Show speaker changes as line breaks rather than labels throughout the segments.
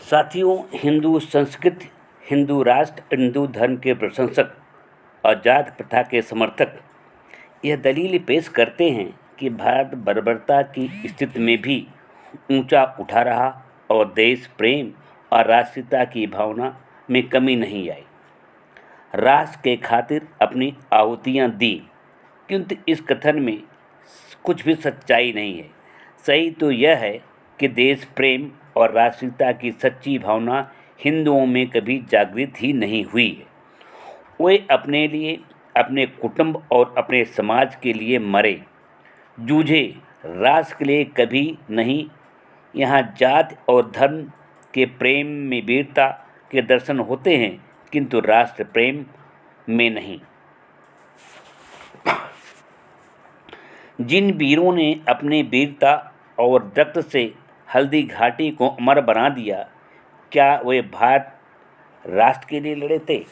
साथियों, हिंदू संस्कृति, हिंदू राष्ट्र, हिंदू धर्म के प्रशंसक और जात प्रथा के समर्थक यह दलील पेश करते हैं कि भारत बर्बरता की स्थिति में भी ऊंचा उठा रहा और देश प्रेम और राष्ट्रीयता की भावना में कमी नहीं आई। राष्ट्र के खातिर अपनी आहुतियाँ दी, किंतु इस कथन में कुछ भी सच्चाई नहीं है। सही तो यह है कि देश प्रेम और राष्ट्रीयता की सच्ची भावना हिंदुओं में कभी जागृत ही नहीं हुई है। वे अपने लिए, अपने कुटुंब और अपने समाज के लिए मरे, जूझे, राष्ट्र के लिए कभी नहीं। यहाँ जाति और धर्म के प्रेम में वीरता के दर्शन होते हैं, किंतु राष्ट्र प्रेम में नहीं। जिन वीरों ने अपने वीरता और रक्त से हल्दी घाटी को अमर बना दिया, क्या वे भारत राष्ट्र के लिए लड़े थे?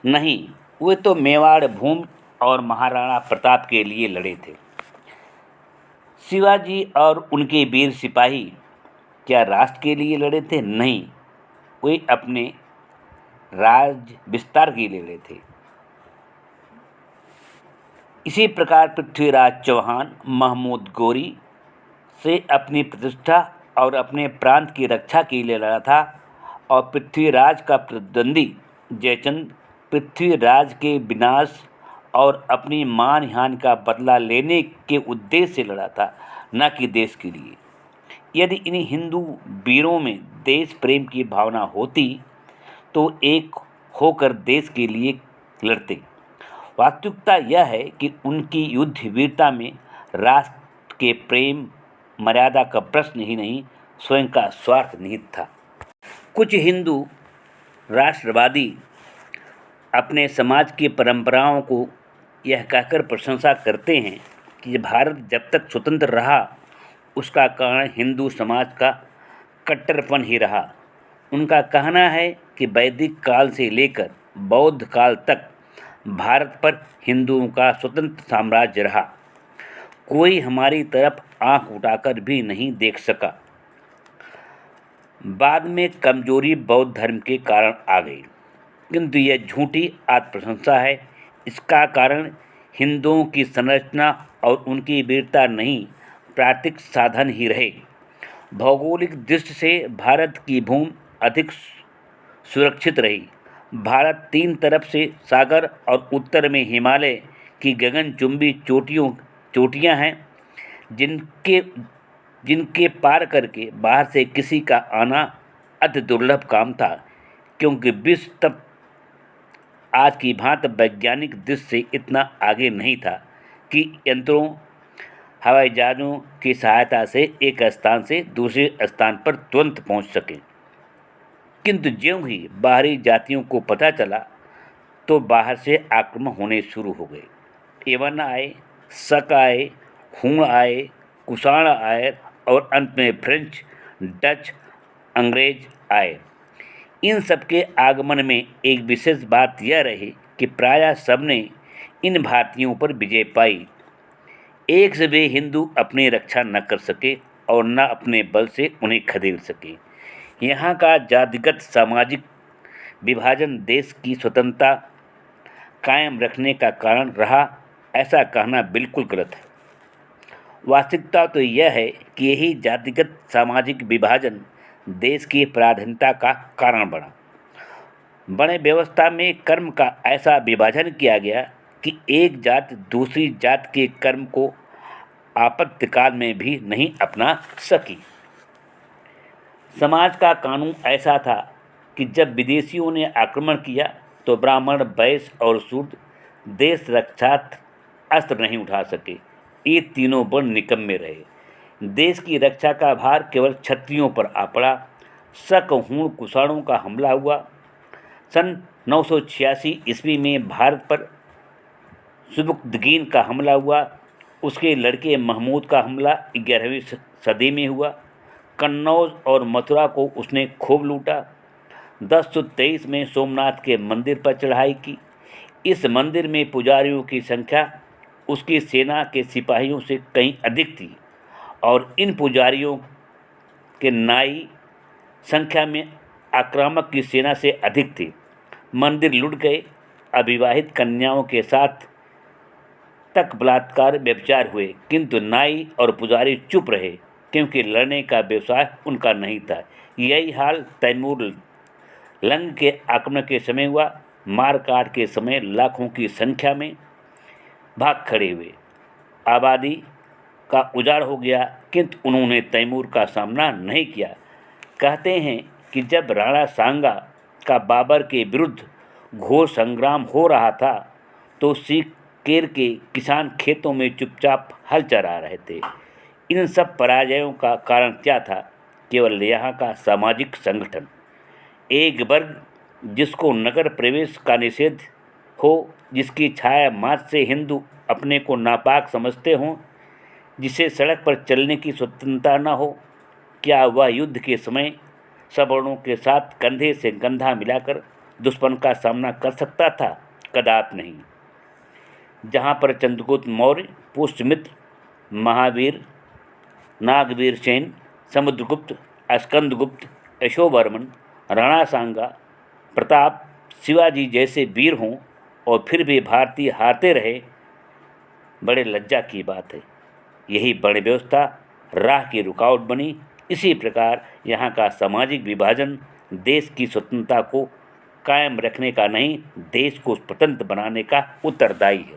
नहीं, वे तो मेवाड़ भूमि और महाराणा प्रताप के लिए लड़े थे। शिवाजी और उनके वीर सिपाही क्या राष्ट्र के लिए लड़े थे? नहीं, वे अपने राज्य विस्तार के लिए लड़े थे। इसी प्रकार पृथ्वीराज चौहान महमूद गोरी से अपनी प्रतिष्ठा और अपने प्रांत की रक्षा के लिए लड़ा था, और पृथ्वीराज का प्रतिद्वंदी जयचंद पृथ्वीराज के विनाश और अपनी मान हानि का बदला लेने के उद्देश्य से लड़ा था, न कि देश के लिए। यदि इन हिंदू वीरों में देश प्रेम की भावना होती तो एक होकर देश के लिए लड़ते। वास्तविकता यह है कि उनकी युद्ध वीरता में राष्ट्र के प्रेम मर्यादा का प्रश्न ही नहीं, स्वयं का स्वार्थ निहित था। कुछ हिंदू राष्ट्रवादी अपने समाज की परंपराओं को यह कहकर प्रशंसा करते हैं कि भारत जब तक स्वतंत्र रहा उसका कारण हिंदू समाज का कट्टरपन ही रहा। उनका कहना है कि वैदिक काल से लेकर बौद्ध काल तक भारत पर हिंदुओं का स्वतंत्र साम्राज्य रहा। कोई हमारी तरफ आंख उठाकर भी नहीं देख सका। बाद में कमजोरी बौद्ध धर्म के कारण आ गई, किंतु यह झूठी आत्मप्रशंसा है। इसका कारण हिंदुओं की संरचना और उनकी वीरता नहीं, प्राकृतिक साधन ही रहे। भौगोलिक दृष्टि से भारत की भूमि अधिक सुरक्षित रही। भारत तीन तरफ से सागर और उत्तर में हिमालय की गगनचुंबी चोटियां हैं, जिनके पार करके बाहर से किसी का आना अति दुर्लभ काम था, क्योंकि विश्व तब आज की भांति वैज्ञानिक दृष्टि से इतना आगे नहीं था कि यंत्रों, हवाई जहाज़ों की सहायता से एक स्थान से दूसरे स्थान पर तुरंत पहुंच सकें। किंतु ज्यों ही बाहरी जातियों को पता चला तो बाहर से आक्रमण होने शुरू हो गए। यवन आए, शक आए, हूण आए, कुषाण आए और अंत में फ्रेंच, डच, अंग्रेज आए। इन सबके आगमन में एक विशेष बात यह रही कि प्रायः सबने इन भारतीयों पर विजय पाई। एक से भी हिंदू अपनी रक्षा न कर सके और न अपने बल से उन्हें खदेड़ सके। यहाँ का जातिगत सामाजिक विभाजन देश की स्वतंत्रता कायम रखने का कारण रहा, ऐसा कहना बिल्कुल गलत है। वास्तविकता तो यह है कि यही जातिगत सामाजिक विभाजन देश की पराधीनता का कारण बना। बड़े व्यवस्था में कर्म का ऐसा विभाजन किया गया कि एक जात दूसरी जात के कर्म को आपत्तिकाल में भी नहीं अपना सकी। समाज का कानून ऐसा था कि जब विदेशियों ने आक्रमण किया तो ब्राह्मण, वैश्य और शूद्र देश रक्षार्थ अस्त्र नहीं उठा सके। ये तीनों वर्ण निकम्मे रहे। देश की रक्षा का भार केवल क्षत्रियों पर आ पड़ा। शक, हूण, कुषाणों का हमला हुआ। सन 986 ईस्वी में भारत पर सुबुक्तगीन का हमला हुआ। उसके लड़के महमूद का हमला 11वीं सदी में हुआ। कन्नौज और मथुरा को उसने खूब लूटा। 1023 में सोमनाथ के मंदिर पर चढ़ाई की। इस मंदिर में पुजारियों की संख्या उसकी सेना के सिपाहियों से कहीं अधिक थी और इन पुजारियों कि नाई संख्या में आक्रामक की सेना से अधिक थे। मंदिर लुट गए, अविवाहित कन्याओं के साथ तक बलात्कार व्यभिचार हुए, किंतु नाई और पुजारी चुप रहे क्योंकि लड़ने का व्यवसाय उनका नहीं था। यही हाल तैमूर लंग के आक्रमण के समय हुआ। मारकाट के समय लाखों की संख्या में भाग खड़े हुए, आबादी का उजाड़ हो गया, किंतु उन्होंने तैमूर का सामना नहीं किया। कहते हैं कि जब राणा सांगा का बाबर के विरुद्ध घोर संग्राम हो रहा था तो सीकर के किसान खेतों में चुपचाप हल चला रहे थे। इन सब पराजयों का कारण क्या था? केवल यहाँ का सामाजिक संगठन। एक वर्ग जिसको नगर प्रवेश का निषेध हो, जिसकी छाया मात्र से हिंदू अपने को नापाक समझते हों, जिसे सड़क पर चलने की स्वतंत्रता न हो, क्या वह युद्ध के समय सवर्णों के साथ कंधे से कंधा मिलाकर दुश्मन का सामना कर सकता था? कदापि नहीं। जहाँ पर चंद्रगुप्त मौर्य, पुष्यमित्र, महावीर, नागवीर सेन, समुद्रगुप्त, स्कंदगुप्त, यशोवर्मन, राणा सांगा, प्रताप, शिवाजी जैसे वीर हों और फिर भी भारतीय हारते रहे, बड़े लज्जा की बात है। यही बड़ी व्यवस्था राह की रुकावट बनी। इसी प्रकार यहाँ का सामाजिक विभाजन देश की स्वतंत्रता को कायम रखने का नहीं, देश को स्वतंत्र बनाने का उत्तरदायी है।